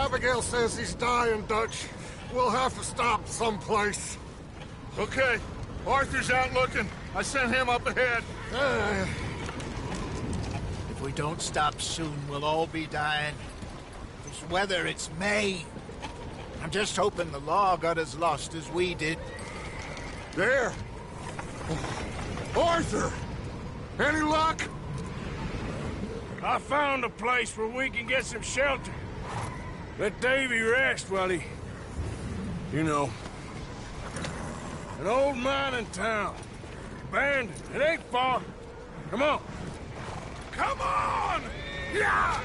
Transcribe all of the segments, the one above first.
Abigail says he's dying, Dutch. We'll have to stop someplace. Okay. Arthur's out looking. I sent him up ahead. If we don't stop soon, we'll all be dying. This weather, it's May. I'm just hoping the law got as lost as we did. There. Arthur! Any luck? I found a place where we can get some shelter. Let Davy rest while he... You know. An old mining town. Abandoned. It ain't far. Come on. Come on! Yeah!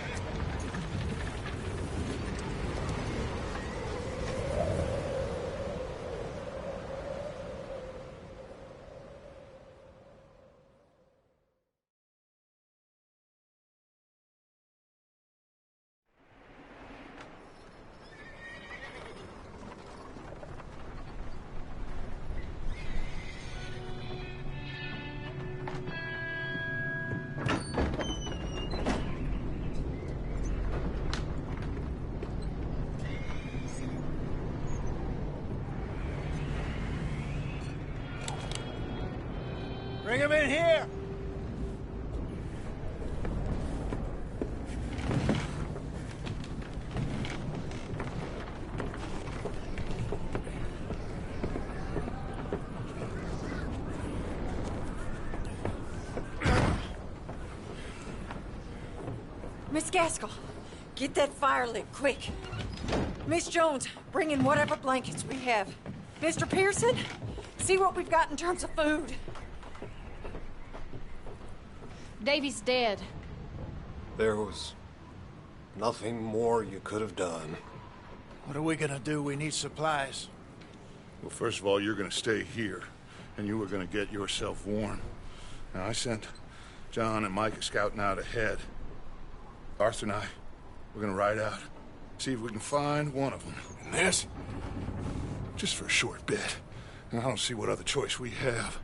Bring him in here! Miss Gaskell, get that fire lit, quick. Miss Jones, bring in whatever blankets we have. Mr. Pearson, see what we've got in terms of food. Davy's dead. There was nothing more you could have done. What are we gonna do? We need supplies. Well, first of all, you're gonna stay here, and you are gonna get yourself warm. Now, I sent John and Micah scouting out ahead. Arthur and I, we're gonna ride out, see if we can find one of them. And this, just for a short bit. And I don't see what other choice we have.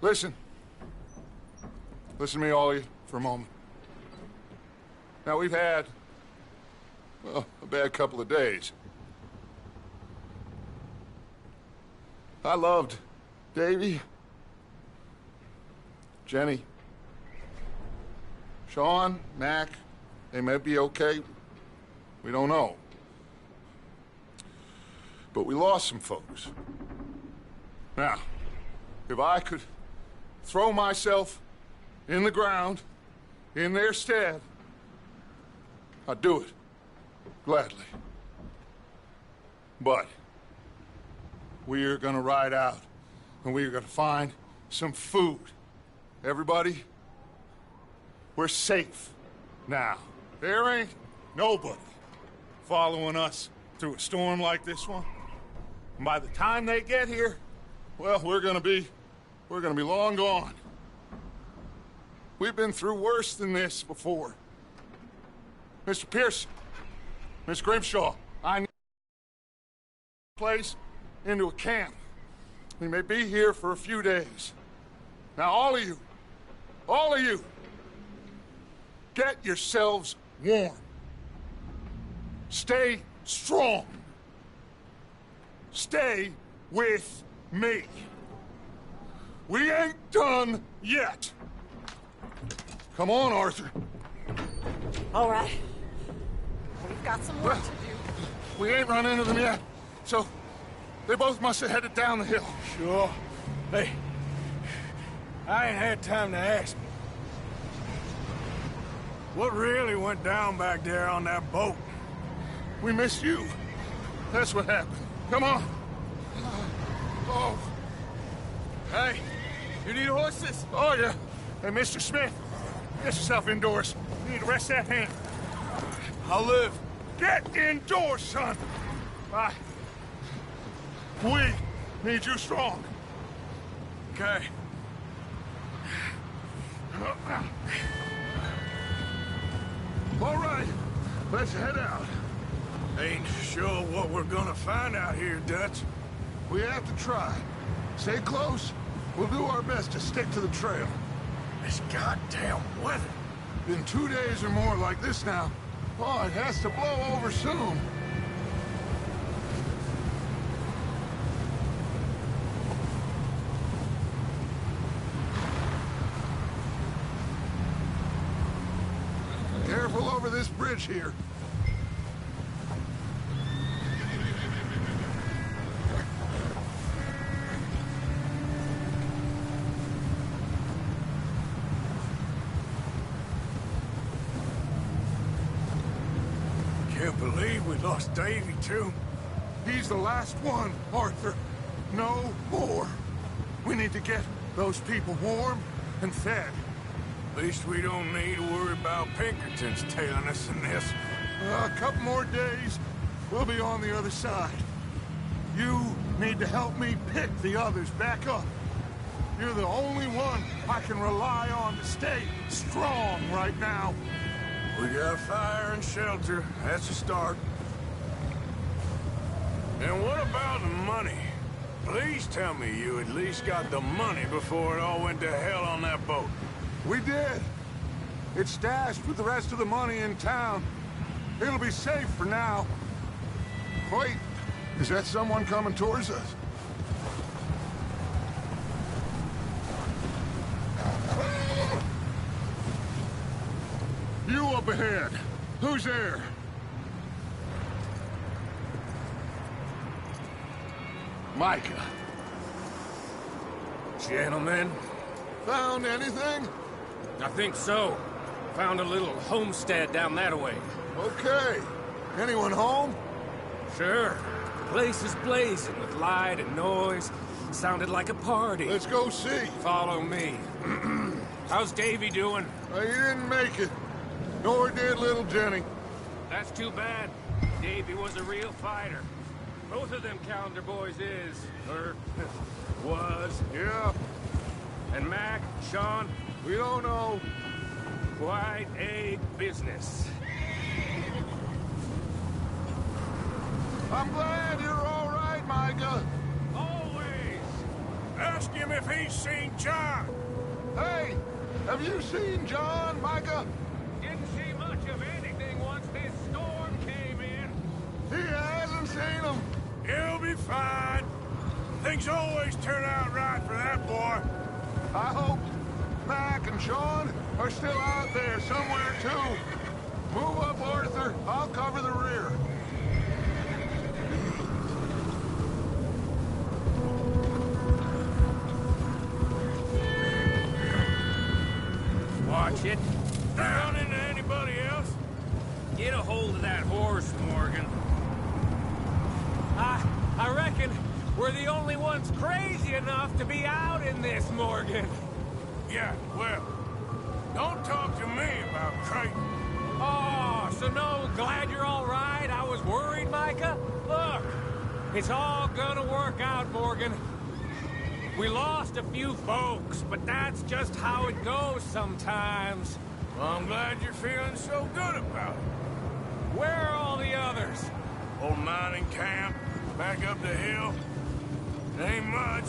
Listen. Listen to me, all of you, for a moment. Now, we've had, well, a bad couple of days. I loved Davy, Jenny, Sean, Mac. They may be okay. We don't know. But we lost some folks. Now, if I could throw myself in the ground in their stead, I'd do it. Gladly. But we are gonna ride out, and we are gonna find some food. Everybody, we're safe now. There ain't nobody following us through a storm like this one. And by the time they get here, well, we're gonna be long gone. We've been through worse than this before. Mr. Pearson, Miss Grimshaw, I need a place into a camp. We may be here for a few days. Now, all of you, get yourselves warm. Stay strong. Stay with me. We ain't done yet. Come on, Arthur. All right. We've got some work to do. We ain't run into them yet, so they both must have headed down the hill. Sure. Hey, I ain't had time to ask. What really went down back there on that boat? We missed you. That's what happened. Come on. Oh. Hey, you need horses? Oh, yeah. Hey, Mr. Smith, get yourself indoors. You need to rest that hand. I'll live. Get indoors, son. We need you strong. Okay. All right, let's head out. Ain't sure what we're gonna find out here, Dutch. We have to try. Stay close. We'll do our best to stick to the trail. This goddamn weather. Been 2 days or more like this now. Oh, it has to blow over soon. Careful over this bridge here. Can't believe we lost Davy, too. He's the last one, Arthur. No more. We need to get those people warm and fed. At least we don't need to worry about Pinkertons tailing us in this. A couple more days, we'll be on the other side. You need to help me pick the others back up. You're the only one I can rely on to stay strong right now. We got fire and shelter. That's a start. And what about the money? Please tell me you at least got the money before it all went to hell on that boat. We did. It's stashed with the rest of the money in town. It'll be safe for now. Wait, is that someone coming towards us? You up ahead. Who's there? Micah. Gentlemen, Found anything? I think so. Found a little homestead down that way. Okay. Anyone home? Sure. The place is blazing with light and noise. Sounded like a party. Let's go see. Follow me. How's Davy doing? He didn't make it. Nor did little Jenny. That's too bad. Davy was a real fighter. Both of them Calendar boys is, or was. Yeah, And Mac, Sean, we don't know. quite a business. I'm glad you're all right, Micah. Always. Ask him if he's seen John. Hey, have you seen John, Micah? Didn't see much of anything once this storm came in. He hasn't seen him. He'll be fine. Things always turn out right for that boy. I hope Mac and Sean are still out there somewhere, too. Move up, Arthur. I'll cover the rear. Watch it. Run into anybody else? Get a hold of that horse, Morgan. I reckon we're the only ones crazy enough to be out in this, Morgan. Yeah, well, don't talk to me about Creighton. Oh, so no, glad you're all right? I was worried, Micah. Look, it's all gonna work out, Morgan. We lost a few folks, but that's just how it goes sometimes. Well, I'm glad you're feeling so good about it. Where are all the others? Old mining camp, back up the hill. It ain't much.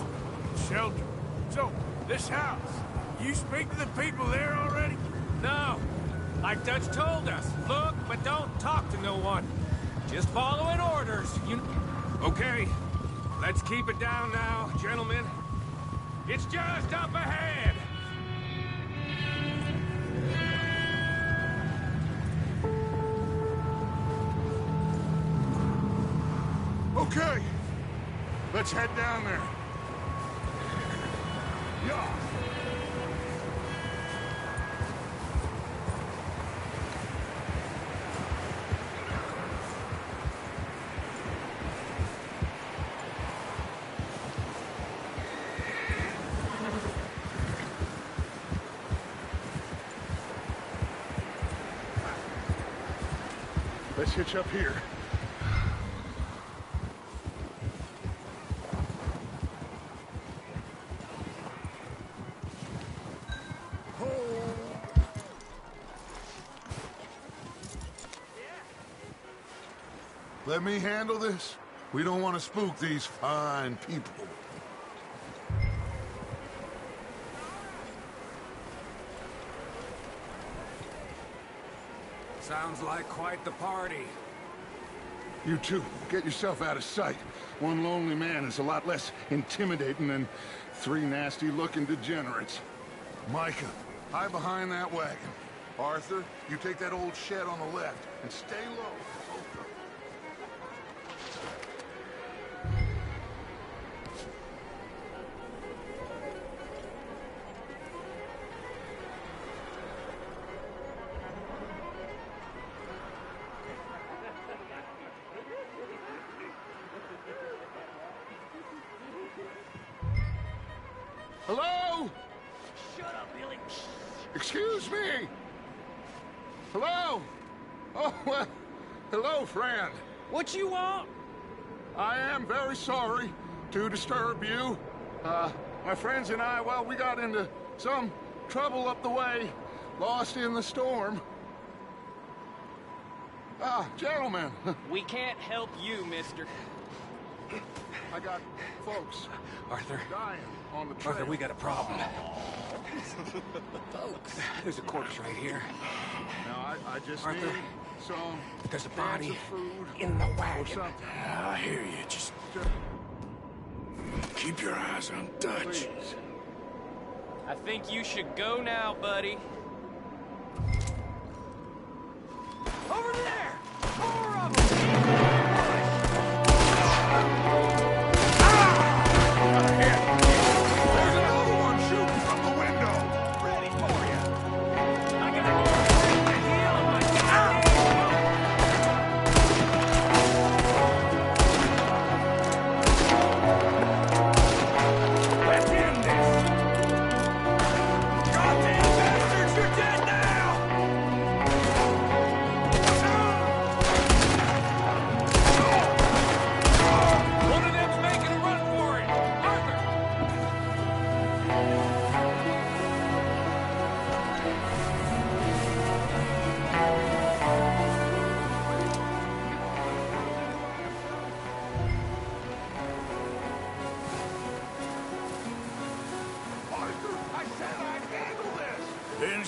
Shelter. So, this house, you speak to the people there already? No. Like Dutch told us. Look, but don't talk to no one. Just following orders. Okay. Let's keep it down now, gentlemen. It's just up ahead. Okay. Let's head down there. Yeah. Let's hitch up here. Let me handle this. We don't want to spook these fine people. Sounds like quite the party. You two, get yourself out of sight. One lonely man is a lot less intimidating than three nasty-looking degenerates. Micah, hide behind that wagon. Arthur, you take that old shed on the left and stay low. Hello? Shut up, Billy. Excuse me? Hello? Oh, well, hello, friend. What you want? I am very sorry to disturb you. My friends and I, well, we got into some trouble up the way, lost in the storm. Gentlemen. We can't help you, mister. I got folks Arthur. dying on the trail. Arthur, we got a problem. Folks. There's a corpse right here. Now, I just Arthur, need some there's a body food in the or wagon. something. I hear you. Just keep your eyes on Dutch. Please. I think you should go now, buddy. Over there! Four of them! There's another one shooting from the window. Ready for you. I gotta get the heel on my goddamn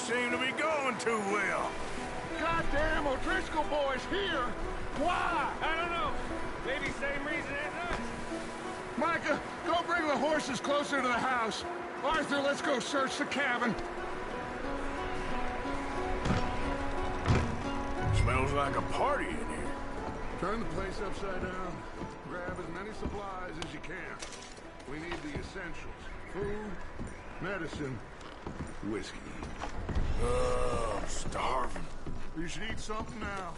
seem to be going too well. Goddamn O'Driscoll boy's here! Why? I don't know. Maybe same reason as us. Micah, go bring the horses closer to the house. Arthur, let's go search the cabin. Smells like a party in here. Turn the place upside down. Grab as many supplies as you can. We need the essentials. Food, medicine, whiskey. I'm starving. You should eat something now.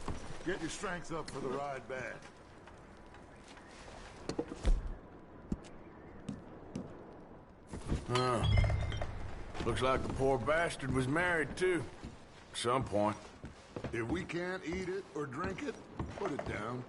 Get your strength up for the ride back. Looks like the poor bastard was married, too. At some point. If we can't eat it or drink it, put it down.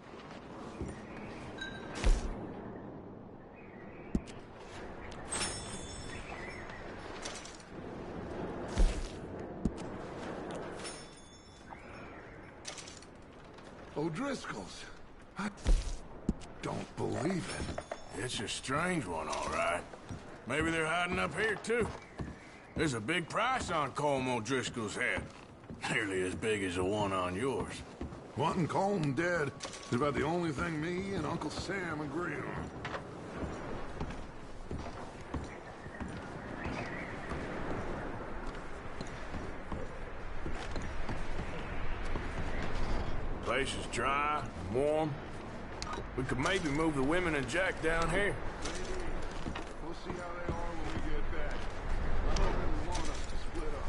O'Driscoll's. I don't believe it. It's a strange one, all right. Maybe they're hiding up here, too. There's a big price on Colm O'Driscoll's head. Nearly as big as the one on yours. Wanting Colm dead is about the only thing me and Uncle Sam agree on. Place is dry, warm. We could maybe move the women and Jack down here. We'll see how they are when we get back. I don't really want us to split up.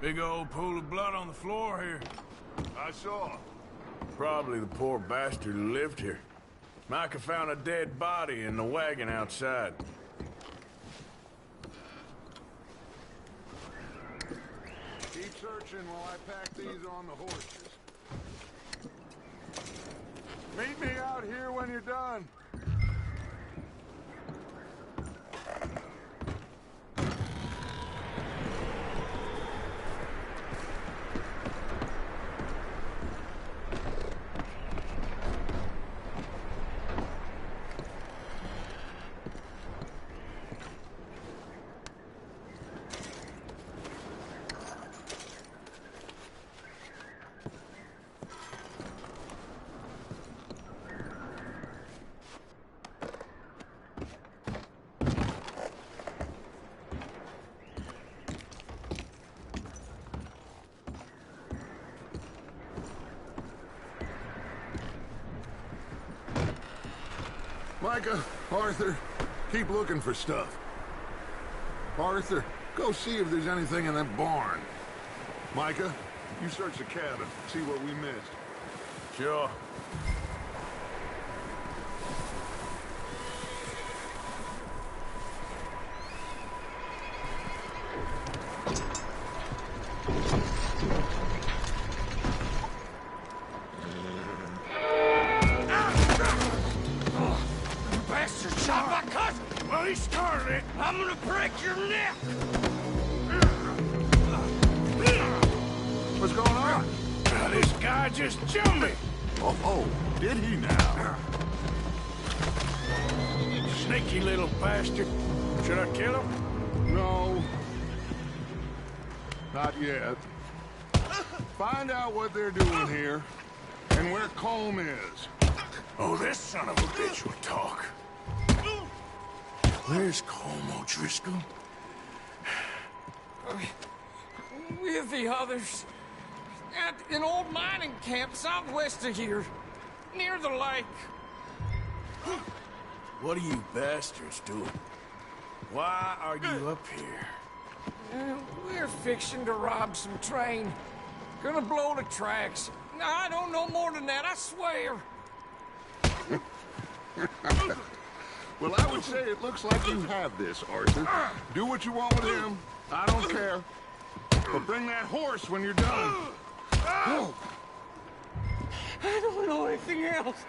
Big old pool of blood on the floor here. I saw. Probably the poor bastard who lived here. Micah found a dead body in the wagon outside. Keep searching while I pack these on the horses. Meet me out here when you're done. Micah, Arthur, keep looking for stuff. Arthur, go see if there's anything in that barn. Micah, you search the cabin, see what we missed. Sure. I'm gonna break your neck! What's going on? This guy just jumped me! Oh, did he now? Sneaky little bastard. Should I kill him? No. Not yet. Find out what they're doing here, and where Colm is. Oh, this son of a bitch will talk. Where's Colm O'Driscoll? With the others. At an old mining camp southwest of here. Near the lake. What are you bastards doing? Why are you up here? We're fixing to rob some train. Gonna blow the tracks. I don't know more than that, I swear. Well, I would say it looks like you have this, Arthur. Do what you want with him. I don't care. But bring that horse when you're done. I don't know anything else.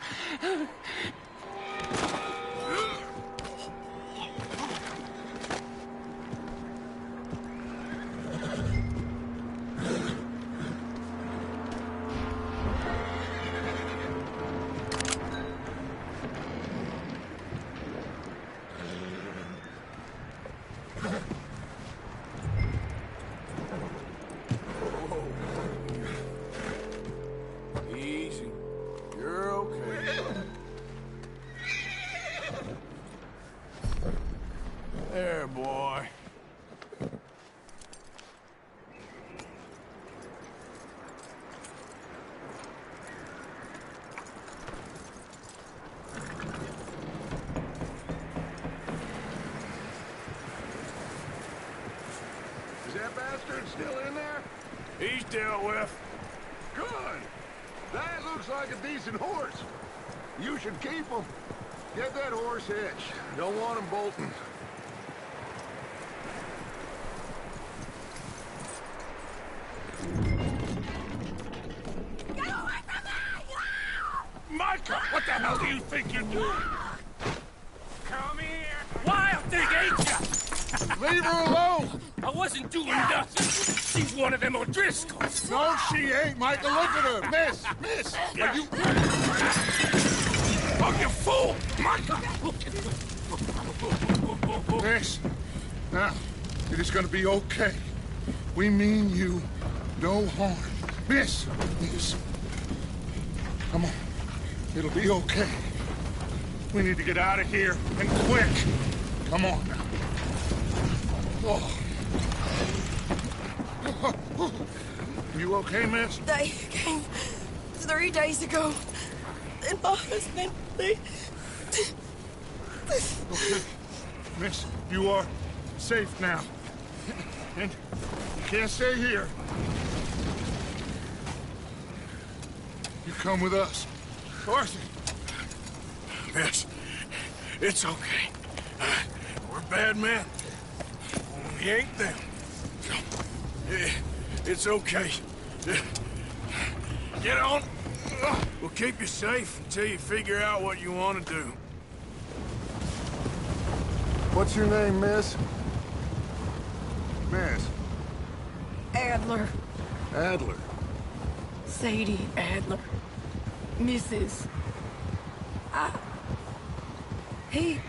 He's dealt with. Good. That looks like a decent horse. You should keep him. Get that horse hitched. Don't want him bolting. Get away from me! Micah, what the hell do you think you're doing? Come here. Wild thing, ain't ya? Leave her alone! I wasn't doing nothing. She's one of them O'Driscolls. No, she ain't, Micah. Look at her. Miss, are you... Oh, you fool! Micah! Miss, now, it is gonna be okay. We mean you no harm. Miss, come on. It'll be okay. We need to get out of here, and quick. Come on now. Oh. You okay, miss? They came 3 days ago. And my husband, Okay. Miss, you are safe now. And you can't stay here. You come with us. Arthur. Miss, it's okay. We're bad men. We ain't them. It's okay. Get on. We'll keep you safe until you figure out what you want to do. What's your name, miss? Miss. Adler. Adler. Sadie Adler. Mrs. He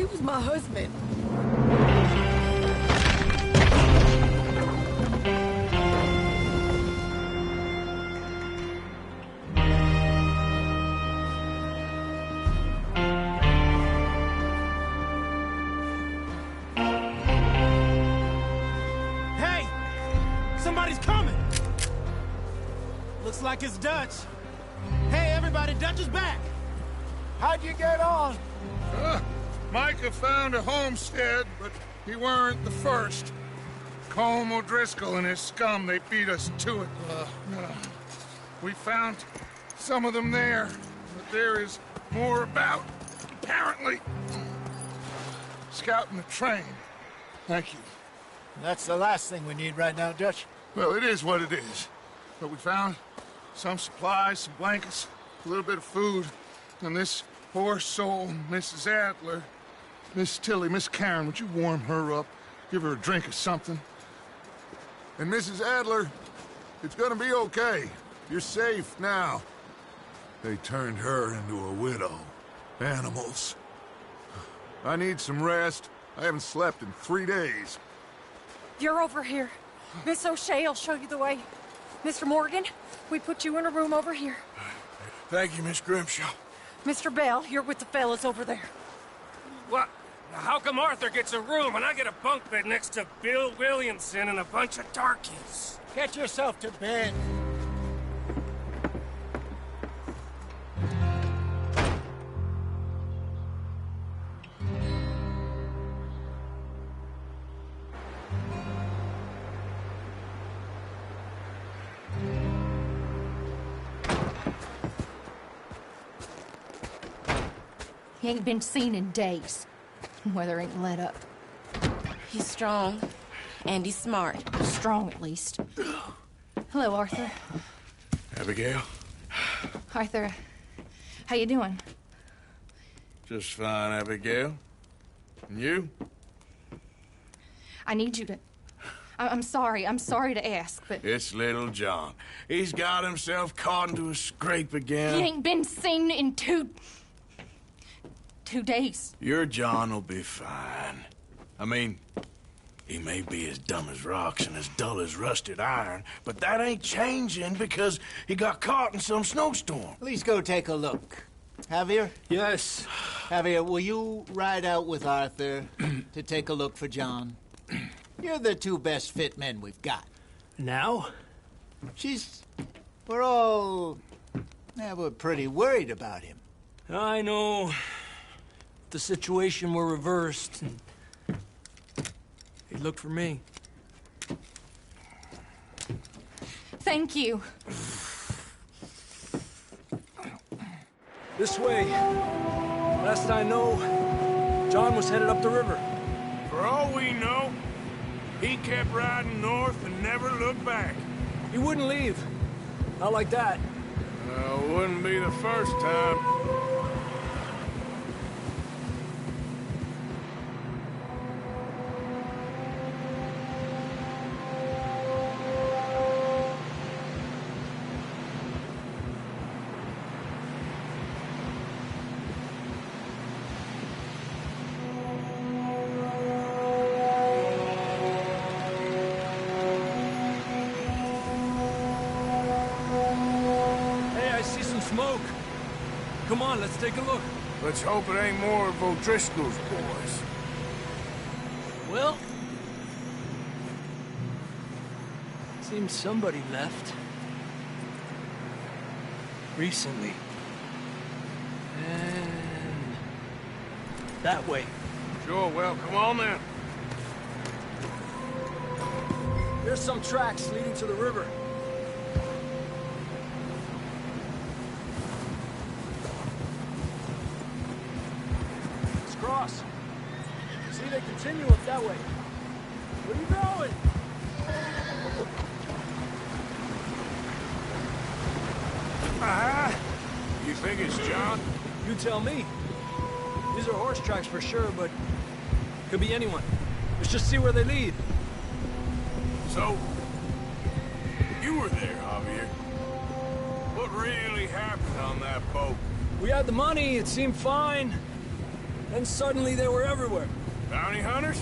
was my husband. Hey! Somebody's coming! Looks like it's Dutch. Hey, everybody, Dutch is back! How'd you get on? Micah found a homestead, but he weren't the first. Colm O'Driscoll and his scum, they beat us to it. We found some of them there, but there is more about, apparently. Scouting the train. Thank you. That's the last thing we need right now, Dutch. Well, it is what it is. But we found some supplies, some blankets, a little bit of food, and this poor soul, Mrs. Adler, Miss Tilly, Miss Karen, would you warm her up? Give her a drink or something? And Mrs. Adler, it's gonna be okay. You're safe now. They turned her into a widow. Animals. I need some rest. I haven't slept in 3 days. You're over here. Miss O'Shea will show you the way. Mr. Morgan, we put you in a room over here. Thank you, Miss Grimshaw. Mr. Bell, you're with the fellas over there. What? How come Arthur gets a room and I get a bunk bed next to Bill Williamson and a bunch of darkies? Get yourself to bed. He ain't been seen in days. Weather ain't let up. He's strong, and he's smart. Strong, at least. Hello, Arthur. Abigail? Arthur, how you doing? Just fine, Abigail. And you? I need you to... I'm sorry to ask, but... It's little John. He's got himself caught into a scrape again. He ain't been seen in 2 days. Your John will be fine. I mean, he may be as dumb as rocks and as dull as rusted iron, but that ain't changing because he got caught in some snowstorm. Please go take a look. Javier? Yes. Javier, will you ride out with Arthur to take a look for John? You're the 2 best fit men we've got. Now? We're pretty worried about him. I know. The situation were reversed, and he looked for me. Thank you. This way. Last I know, John was headed up the river. For all we know, he kept riding north and never looked back. He wouldn't leave. Not like that. Wouldn't be the first time. Smoke. Come on, let's take a look. Let's hope it ain't more of O'Driscoll's boys. Well, seems somebody left. Recently. And that way. Sure, well, come on then. There's some tracks leading to the river. Cross. See, they continue up that way. Where are you going? You think it's John? You tell me. These are horse tracks for sure, but could be anyone. Let's just see where they lead. So, you were there, Javier. What really happened on that boat? We had the money, it seemed fine. Then suddenly they were everywhere. Bounty hunters?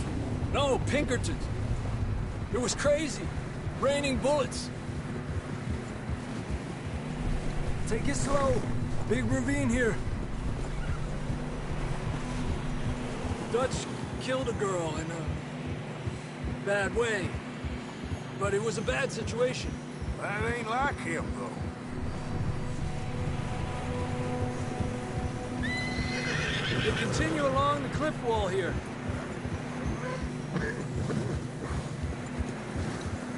No, Pinkertons. It was crazy. Raining bullets. Take it slow. Big ravine here. Dutch killed a girl in a bad way. But it was a bad situation. That ain't like him, though. They continue along the cliff wall here.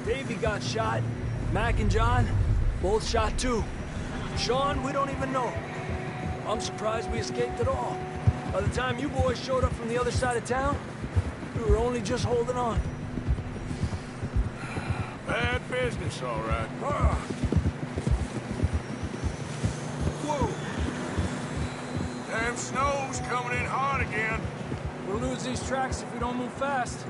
Davey got shot. Mac and John, both shot too. Sean, we don't even know. I'm surprised we escaped at all. By the time you boys showed up from the other side of town, we were only just holding on. Bad business, all right. Whoa! Damn snow's coming in hard again. We'll lose these tracks if we don't move fast.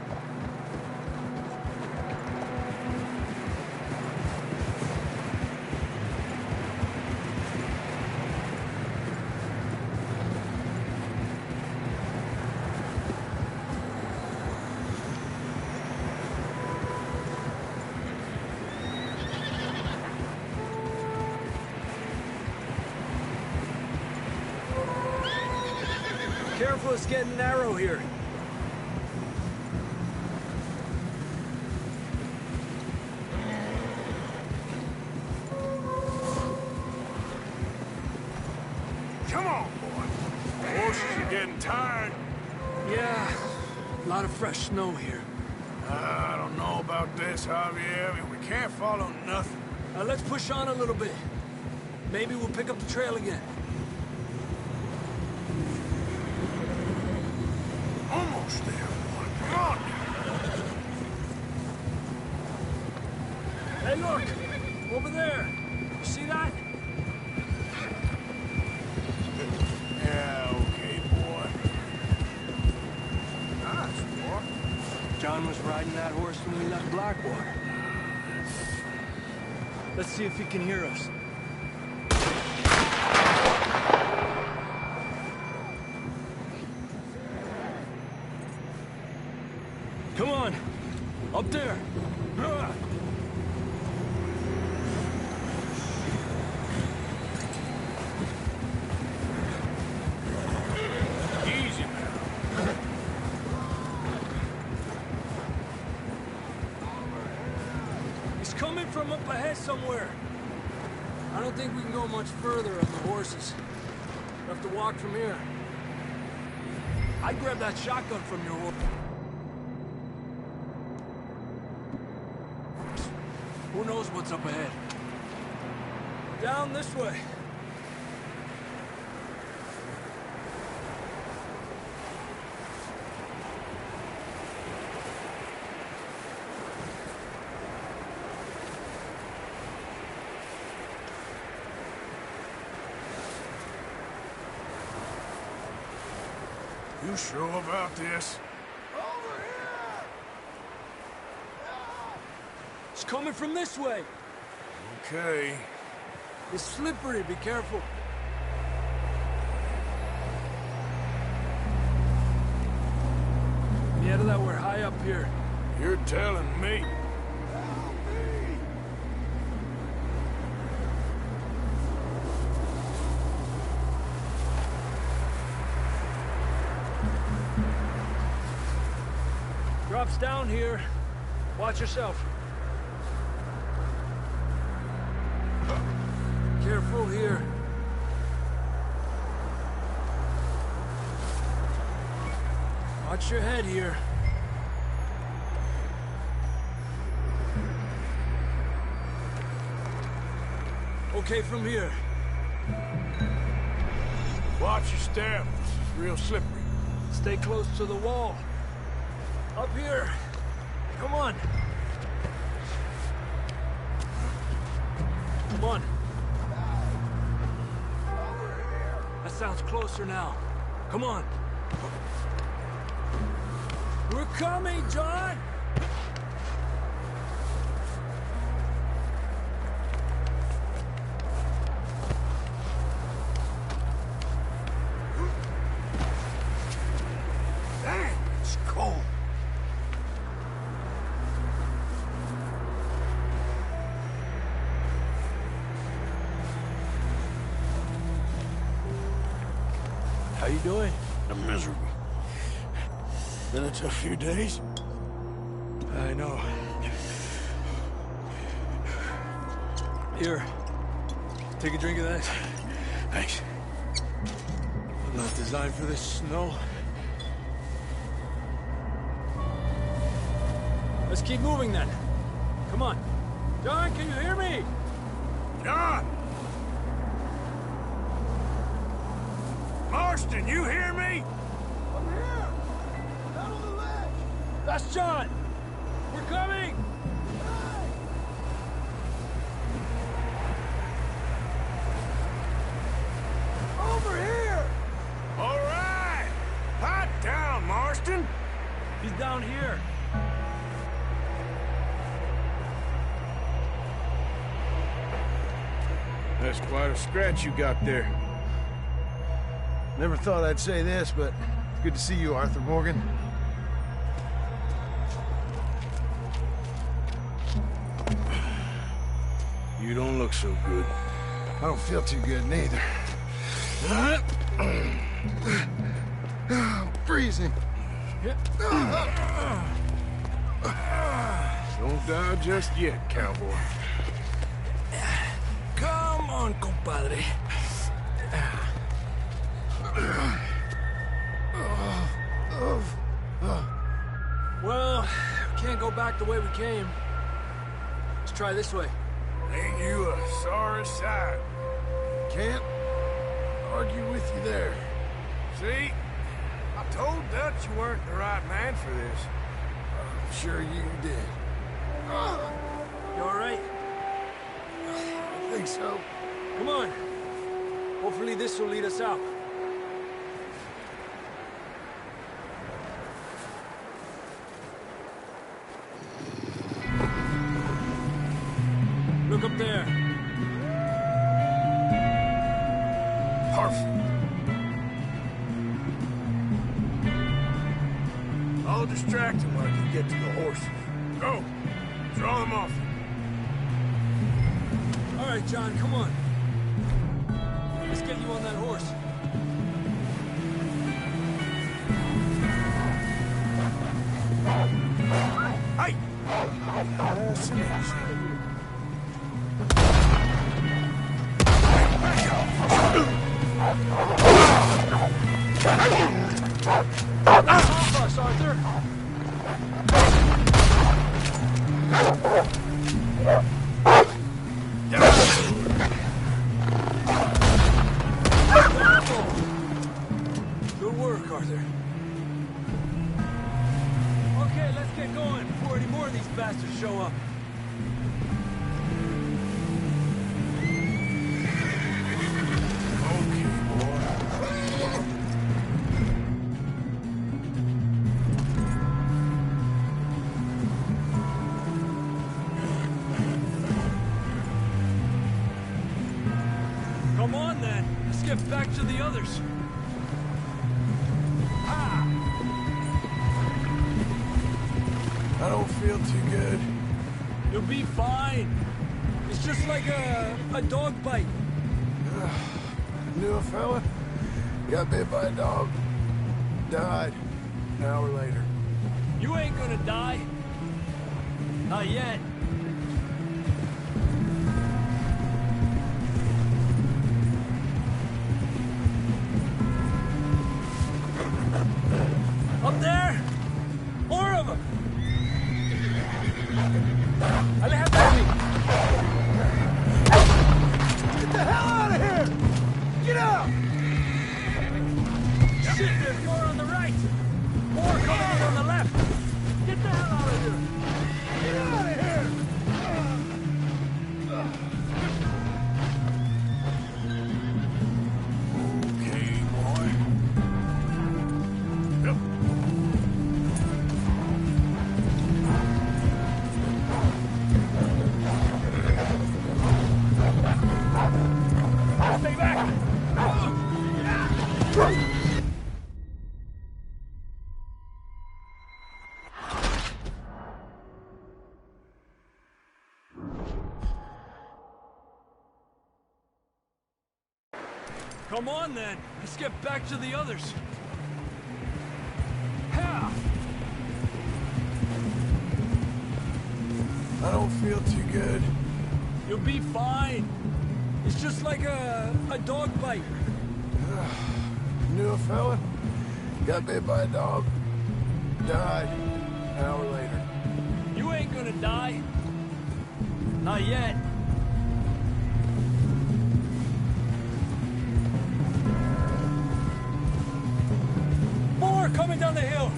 Careful, it's getting narrow here. Come on, boy. The horses are getting tired. Yeah, a lot of fresh snow here. I don't know about this, Javier. I mean, we can't follow nothing. Let's push on a little bit. Maybe we'll pick up the trail again. Almost there, boy. Come on. Hey, look! Over there! You see that? Yeah, okay, boy. Nice, boy. John was riding that horse when we left Blackwater. Let's see if he can hear us. Come on! Up there! Easy, man. He's coming from up ahead somewhere. I don't think we can go much further on the horses. We'll have to walk from here. I grabbed that shotgun from your horse. Who knows what's up ahead? Down this way. You sure about this? It's coming from this way. Okay. It's slippery, be careful. Yeah, that we're high up here. You're telling me. Drops down here. Watch yourself. Careful here. Watch your head here. Okay from here. Watch your step. This is real slippery. Stay close to the wall. Up here. Come on. Come on. That sounds closer now. Come on. We're coming, John! Dang, it's cold. How you doing? I'm miserable. Been a tough few days. I know. Here. Take a drink of that. Thanks. I'm not designed for this snow. Let's keep moving then. Come on. John, can you hear me? John! Marston, you hear me? I'm here! Down on the ledge! That's John! We're coming! Over here! All right! Hot down, Marston! He's down here. That's quite a scratch you got there. Never thought I'd say this, but it's good to see you, Arthur Morgan. You don't look so good. I don't feel too good, neither. I'm freezing. Don't die just yet, cowboy. Come on, compadre. Well, we can't go back the way we came. Let's try this way. Ain't you a sorry sight? Can't argue with you there. See? I told Dutch you weren't the right man for this. I'm sure you did. You all right? I think so. Come on. Hopefully this will lead us out. Look up there. Perfect. I'll distract him when I can get to the horses. Go. Draw them off. All right, John, come on. Let's get you on that horse. Hey! Nice and easy. Off us, Arthur. show up. Come on, then. Let's get back to the others. I don't feel too good. You'll be fine. It's just like a dog bite. Knew a fella, got bit by a dog, died an hour later. You ain't gonna die. Not yet. Up there! More of them! Get the hell out of here! Get out! Shit, there's more on the right! More coming in on the left! Get the hell out of here! Get out of here! Okay, boy. Yep. Stay back! Come on, then. Let's get back to the others. Ha! I don't feel too good. You'll be fine. It's just like a dog bite. Knew a fella, got bit by a dog, died an hour later. You ain't gonna die. Not yet. More coming down the hill.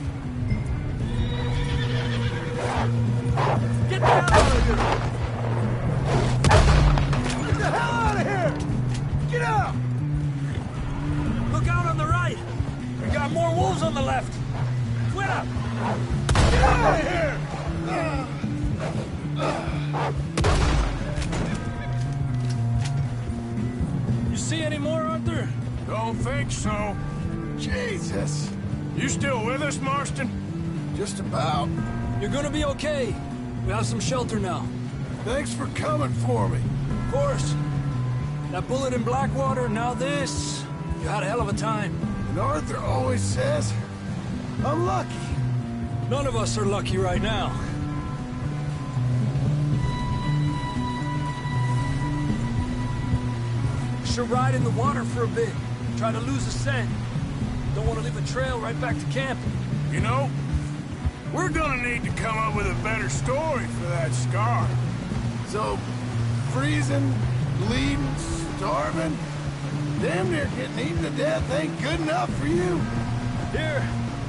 Get the hell out of here! Get the hell out of here! Get out! Look out on the right. We got more wolves on the left. Quit up! Get out of here! You see any more, Arthur? Don't think so. Jesus! You still with us, Marston? Just about. You're gonna be okay. We have some shelter now. Thanks for coming for me. Of course. That bullet in Blackwater, now this. You had a hell of a time. And Arthur always says, I'm lucky. None of us are lucky right now. We should ride in the water for a bit. Try to lose a scent. Don't want to leave a trail right back to camp. You know, we're gonna need to come up with a better story for that scar. So, freezing, bleeding, starving, damn near getting eaten to death ain't good enough for you. Here,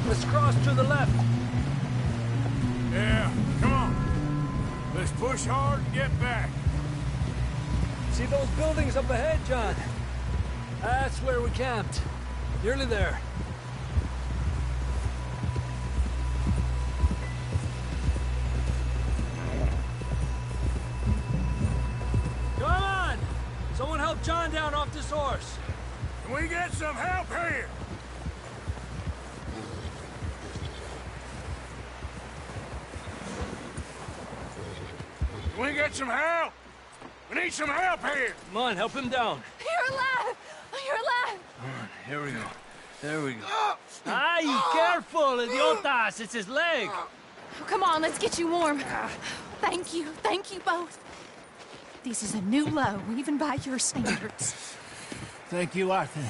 let's cross to the left. Yeah, come on. Let's push hard and get back. See those buildings up ahead, John? That's where we camped. Nearly there. Come on! Someone help John down off this horse. Can we get some help here? Can we get some help? We need some help here! Come on, help him down. You're alive! You're alive! Here we go. There we go. Ay, careful, idiotas! It's his leg! Oh, come on, let's get you warm. Thank you both. This is a new low, even by your standards. Thank you, Arthur.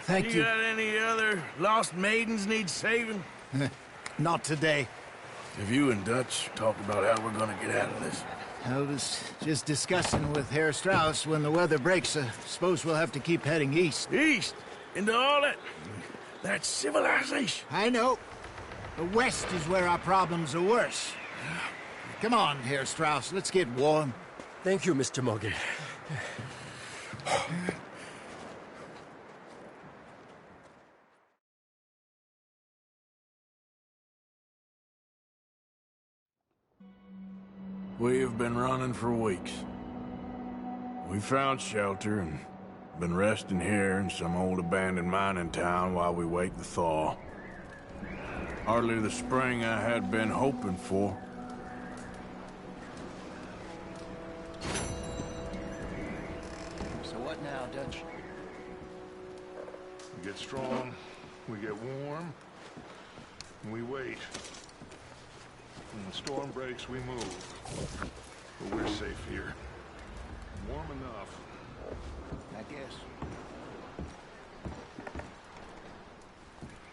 Thank you. You got any other lost maidens need saving? Not today. Have you and Dutch talked about how we're gonna get out of this? I was just discussing with Herr Strauss when the weather breaks. I suppose we'll have to keep heading east. East? Into all that civilization? I know. The west is where our problems are worse. Come on here, Strauss. Let's get warm. Thank you, Mr. Morgan. We have been running for weeks. We found shelter and been resting here in some old abandoned mining town while we wait the thaw. Hardly the spring I had been hoping for. So what now, Dutch? We get strong, we get warm, and we wait. When the storm breaks, we move. But we're safe here. Warm enough. I guess.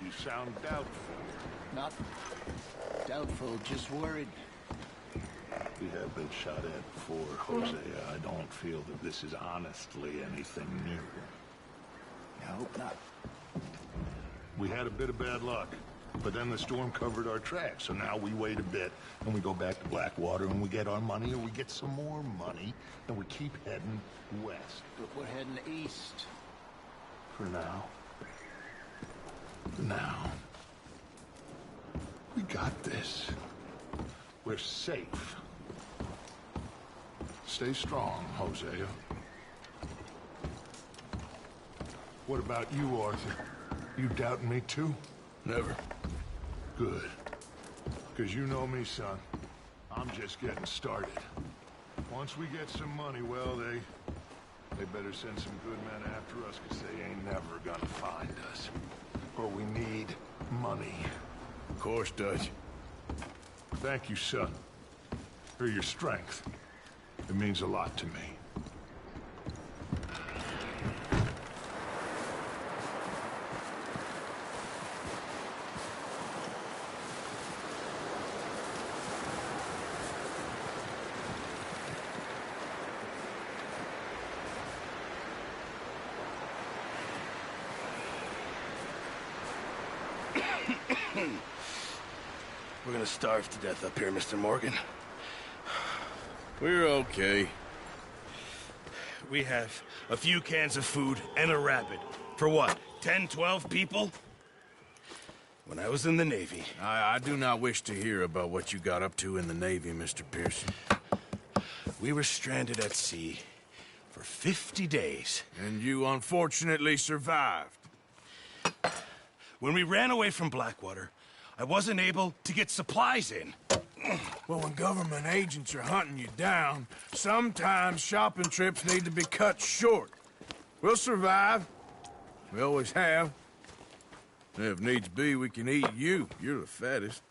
You sound doubtful. Not doubtful, just worried. We have been shot at before, Hosea. I don't feel that this is honestly anything new. I hope not. We had a bit of bad luck, but then the storm covered our tracks, so now we wait a bit, and we go back to Blackwater, and we get our money, or we get some more money, and we keep heading west. But we're heading east. For now. For now. We got this. We're safe. Stay strong, Hosea. What about you, Arthur? You doubting me too? Never. Good. Because you know me, son. I'm just getting started. Once we get some money, well, they better send some good men after us, because they ain't never gonna find us. Or we need money. Of course, Dutch. Thank you, son. For your strength. It means a lot to me. We're gonna starve to death up here, Mr. Morgan. We're okay. We have a few cans of food and a rabbit. For what, 10, 12 people? When I was in the Navy... I do not wish to hear about what you got up to in the Navy, Mr. Pearson. We were stranded at sea for 50 days. And you unfortunately survived. When we ran away from Blackwater, I wasn't able to get supplies in. Well, when government agents are hunting you down, sometimes shopping trips need to be cut short. We'll survive. We always have. If needs be, we can eat you. You're the fattest.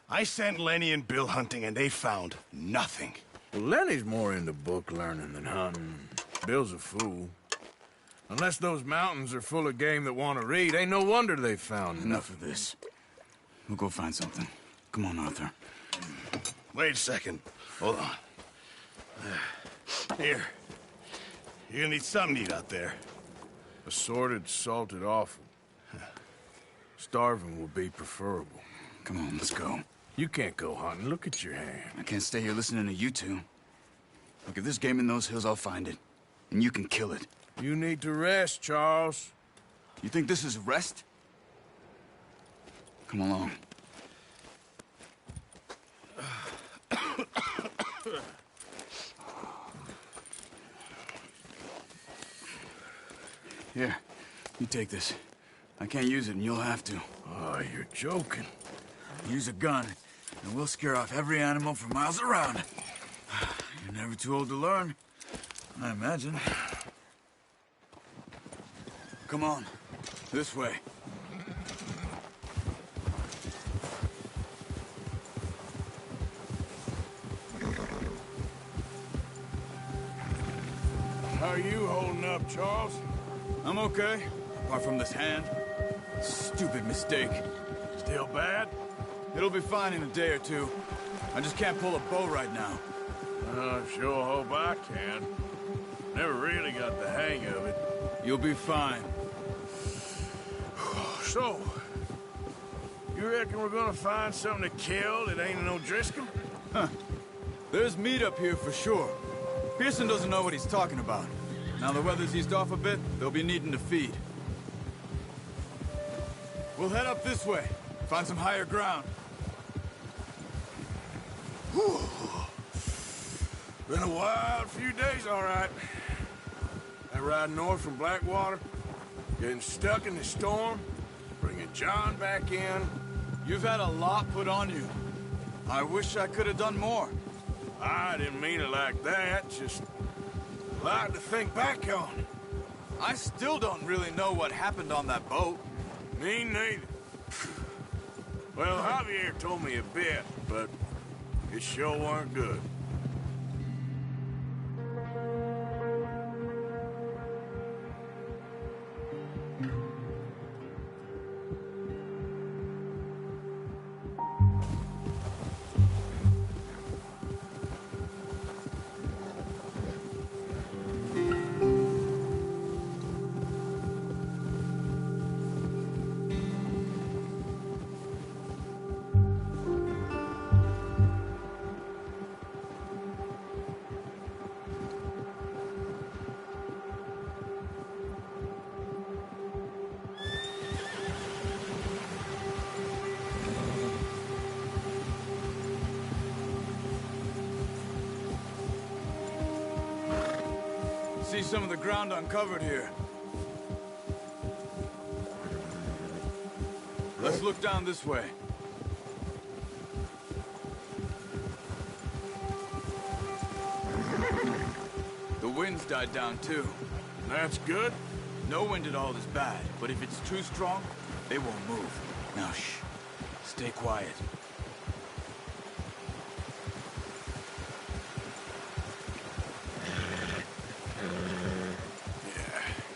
I sent Lenny and Bill hunting, and they found nothing. Well, Lenny's more into book learning than hunting. Bill's a fool. Unless those mountains are full of game that want to read, ain't no wonder they found Enough of this. We'll go find something. Come on, Arthur. Wait a second. Hold on. Here. You're gonna need something to eat out there. Assorted, salted offal. Starving will be preferable. Come on, let's go. You can't go hunting. Look at your hand. I can't stay here listening to you two. Look, if there's game in those hills, I'll find it. And you can kill it. You need to rest, Charles. You think this is rest? Come along. Here, you take this. I can't use it, and you'll have to. Oh, you're joking. Use a gun, and we'll scare off every animal for miles around. You're never too old to learn, I imagine. Come on, this way. How are you holding up, Charles? I'm okay, apart from this hand. Stupid mistake. Still bad? It'll be fine in a day or two. I just can't pull a bow right now. I sure hope I can. Never really got the hang of it. You'll be fine. So, you reckon we're gonna find something to kill that ain't no Driscoll? Huh. There's meat up here for sure. Pearson doesn't know what he's talking about. Now the weather's eased off a bit, they'll be needing to feed. We'll head up this way, find some higher ground. Whew. Been a wild few days, all right. That ride north from Blackwater, getting stuck in the storm, bringing John back in. You've had a lot put on you. I wish I could have done more. I didn't mean it like that, just a lot to think back on. I still don't really know what happened on that boat. Me neither. Well, Javier told me a bit, but it sure weren't good. See some of the ground uncovered here. Let's look down this way. The wind's died down too. That's good. No wind at all is bad, but if it's too strong, they won't move. Now shh. Stay quiet.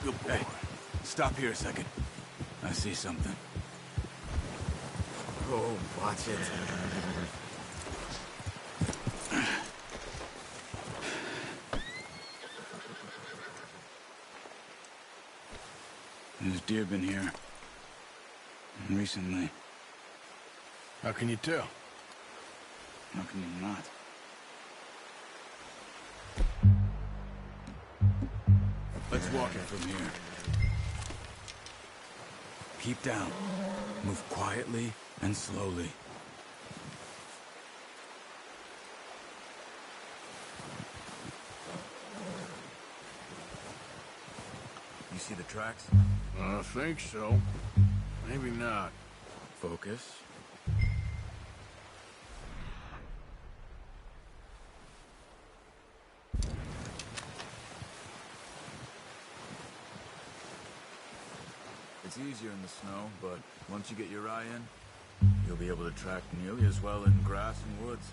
Good boy. Hey, stop here a second. I see something. Oh, watch it. There's deer been here. Recently. How can you tell? How can you not? Let's walk it from here. Keep down. Move quietly and slowly. You see the tracks? I think so. Maybe not. Focus. It's easier in the snow, but once you get your eye in, you'll be able to track nearly as well in grass and woods.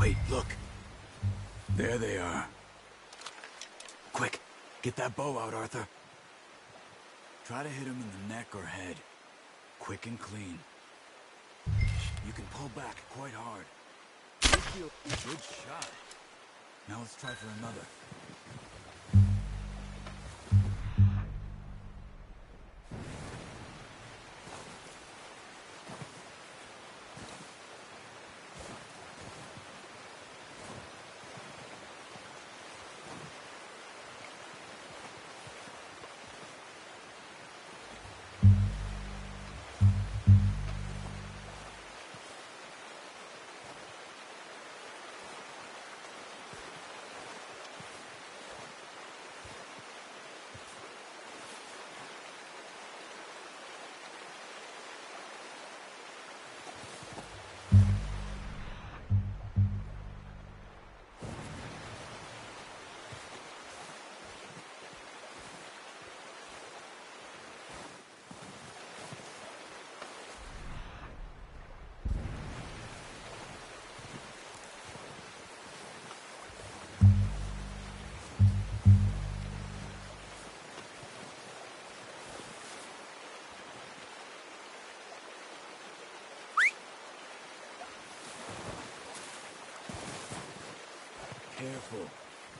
Wait, look. There they are. Quick, get that bow out, Arthur. Try to hit him in the neck or head. Quick and clean. You can pull back quite hard. Good shot. Now let's try for another. careful.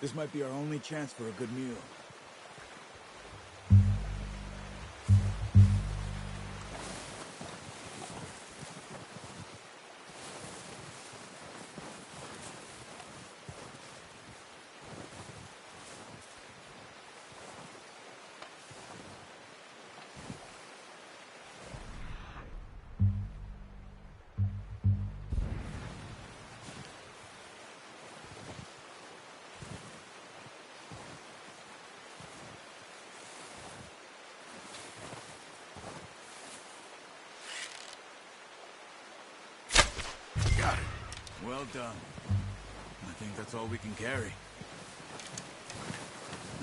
This might be our only chance for a good meal. Well done. I think that's all we can carry.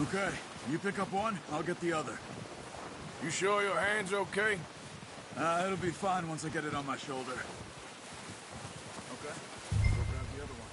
Okay, you pick up one, I'll get the other. You sure your hand's okay? It'll be fine once I get it on my shoulder. Okay, go grab the other one.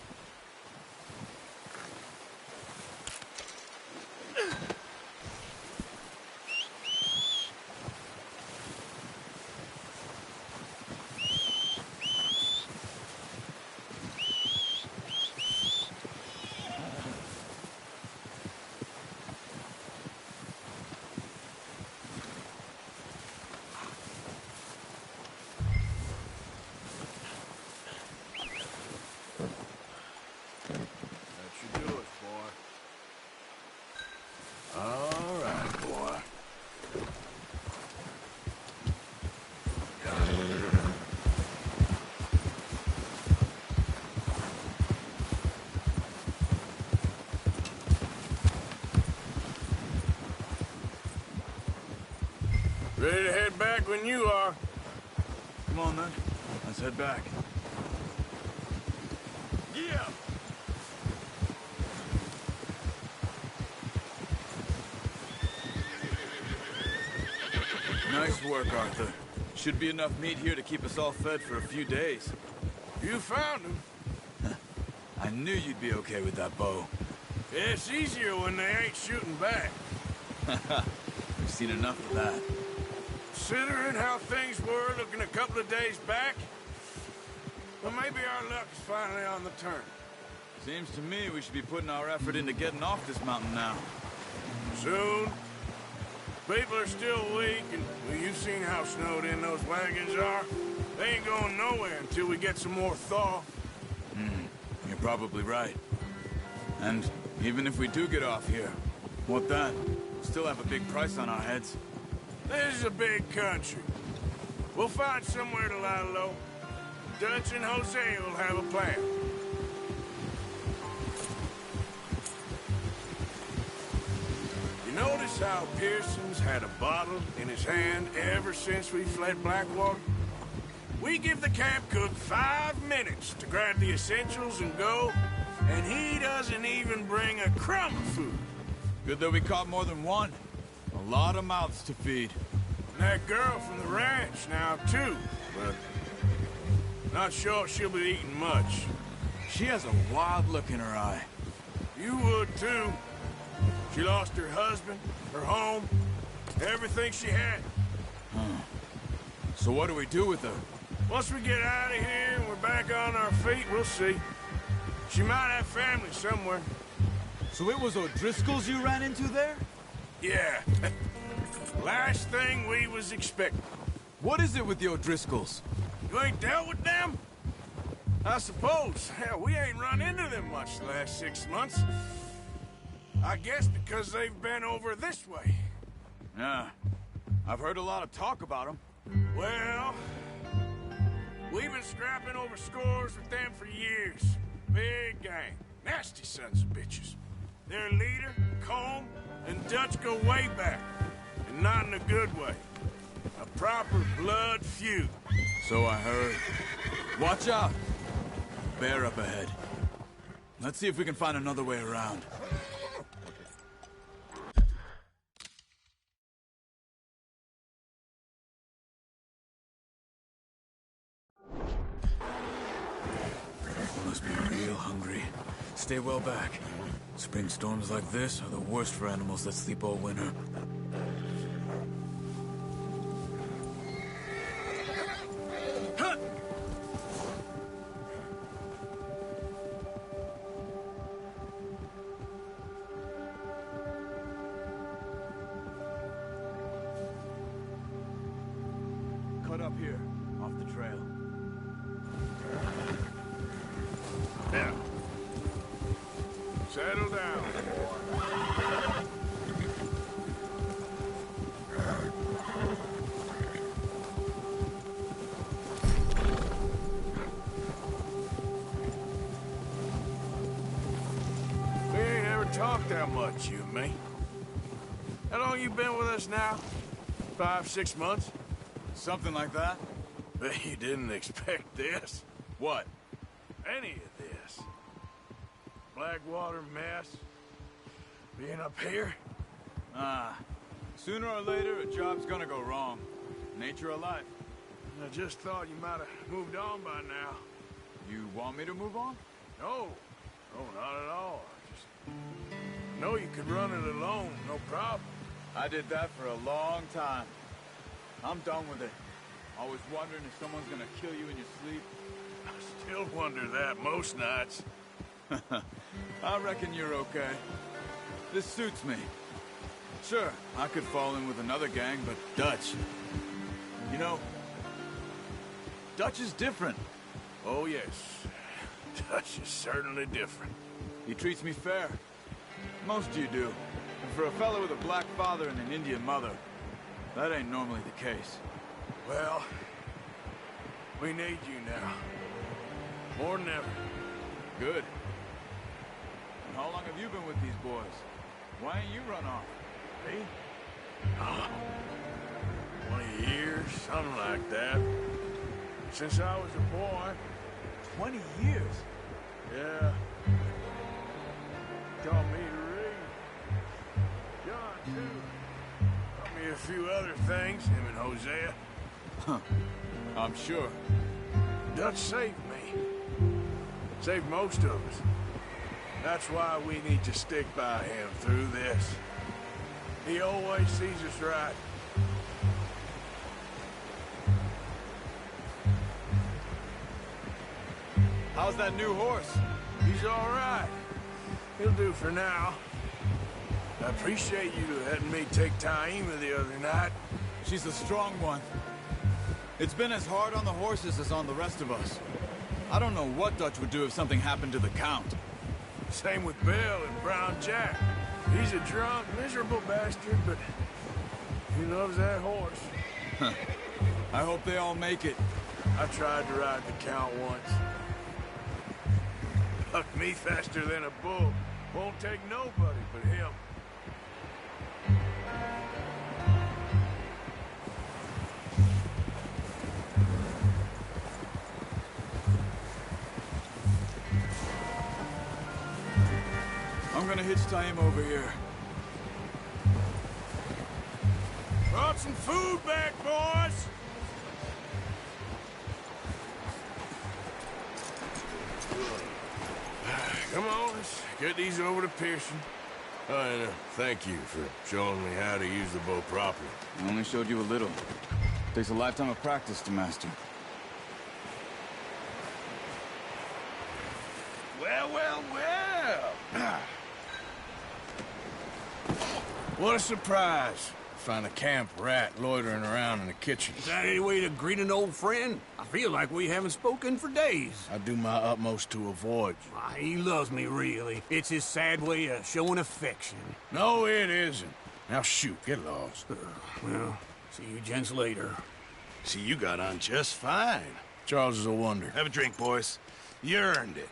Ready to head back when you are. Come on, then. Let's head back. Yeah! Nice work, Arthur. Should be enough meat here to keep us all fed for a few days. You found him. I knew you'd be okay with that bow. Yeah, it's easier when they ain't shooting back. We've seen enough of that. Considering how things were looking a couple of days back, well, maybe our luck's finally on the turn. Seems to me we should be putting our effort into getting off this mountain now. Soon. People are still weak, and well, you've seen how snowed in those wagons are. They ain't going nowhere until we get some more thaw. You're probably right. And even if we do get off here, what then? We'll still have a big price on our heads. This is a big country. We'll find somewhere to lie low. Dutch and Jose will have a plan. You notice how Pearson's had a bottle in his hand ever since we fled Blackwater? We give the camp cook 5 minutes to grab the essentials and go, and he doesn't even bring a crumb of food. Good that we caught more than one. A lot of mouths to feed. And that girl from the ranch now, too, but not sure she'll be eating much. She has a wild look in her eye. You would, too. She lost her husband, her home, everything she had. So what do we do with her? Once we get out of here and we're back on our feet, we'll see. She might have family somewhere. So it was O'Driscoll's you ran into there? Yeah. Last thing we was expecting. What is it with the O'Driscolls? You ain't dealt with them? I suppose. Hell, we ain't run into them much the last 6 months. I guess because they've been over this way. Yeah. I've heard a lot of talk about them. Well, we've been scrapping over scores with them for years. Big gang. Nasty sons of bitches. Their leader, Combe, and Dutch go way back. And not in a good way. A proper blood feud. So I heard. Watch out! Bear up ahead. Let's see if we can find another way around. Must be real hungry. Stay well back. Spring storms like this are the worst for animals that sleep all winter. trail. Yeah. Settle down. We ain't ever talked that much, you and me. How long you been with us now? 5, 6 months? Something like that? Bet you didn't expect this. What? Any of this. Blackwater mess. Being up here? Sooner or later, a job's gonna go wrong. Nature of life. I just thought you might have moved on by now. You want me to move on? No. No, not at all. I just know you could run it alone, no problem. I did that for a long time. I'm done with it. Always wondering if someone's gonna kill you in your sleep. I still wonder that most nights. I reckon you're okay. This suits me. Sure, I could fall in with another gang, but Dutch... You know, Dutch is different. Oh, yes. Dutch is certainly different. He treats me fair. Most of you do. And for a fellow with a black father and an Indian mother, that ain't normally the case. Well, we need you now. More than ever. Good. And how long have you been with these boys? Why ain't you run off? Me? 20 years, something like that. Since I was a boy. 20 years? Yeah. Taught me to read. John, too. Taught me a few other things, him and Hosea. Huh. I'm sure. Dutch saved me. Saved most of us. That's why we need to stick by him through this. He always sees us right. How's that new horse? He's all right. He'll do for now. I appreciate you letting me take Taima the other night. She's a strong one. It's been as hard on the horses as on the rest of us. I don't know what Dutch would do if something happened to the Count. Same with Bill and Brown Jack. He's a drunk, miserable bastard, but he loves that horse. I hope they all make it. I tried to ride the Count once. Bucked me faster than a bull. Won't take nobody but him. I'm gonna hitch Taima over here. Brought some food back, boys! Come on, let's get these over to Pearson. And thank you for showing me how to use the bow properly. I only showed you a little. Takes a lifetime of practice to master. Well, well, well! What a surprise. Find a camp rat loitering around in the kitchen. Is that any way to greet an old friend? I feel like we haven't spoken for days. I do my utmost to avoid you. He loves me, really. It's his sad way of showing affection. No, it isn't. Now shoot, get lost. Well, see you gents later. See, you got on just fine. Charles is a wonder. Have a drink, boys. You earned it.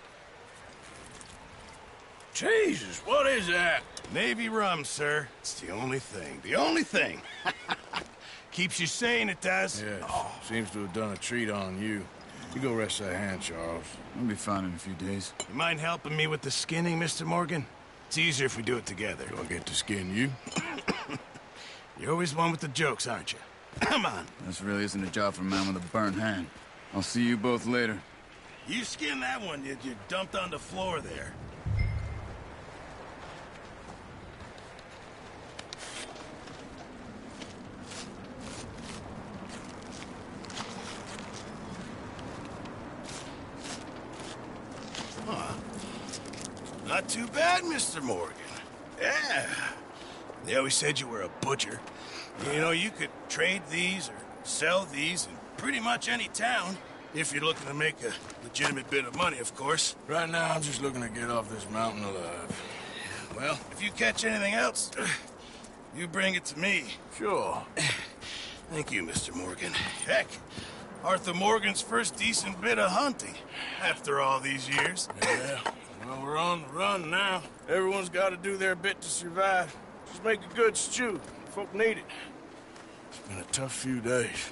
Jesus, what is that? Navy rum, sir. It's the only thing. The only thing. Keeps you sane, it does. Yes. Seems to have done a treat on you. You go rest that hand, Charles. I'll be fine in a few days. You mind helping me with the skinning, Mr. Morgan? It's easier if we do it together. Do I get to skin you? You're always one with the jokes, aren't you? Come on. This really isn't a job for a man with a burnt hand. I'll see you both later. You skinned that one you dumped on the floor there. Not too bad, Mr. Morgan. Yeah. They always said you were a butcher. You know, you could trade these or sell these and pretty much any town. If you're looking to make a legitimate bit of money, of course. Right now, I'm just looking to get off this mountain alive. Well, if you catch anything else, you bring it to me. Sure. Thank you, Mr. Morgan. Heck, Arthur Morgan's first decent bit of hunting after all these years. Yeah, well, we're on the run now. Everyone's got to do their bit to survive. Just make a good stew. Folk need it. It's been a tough few days.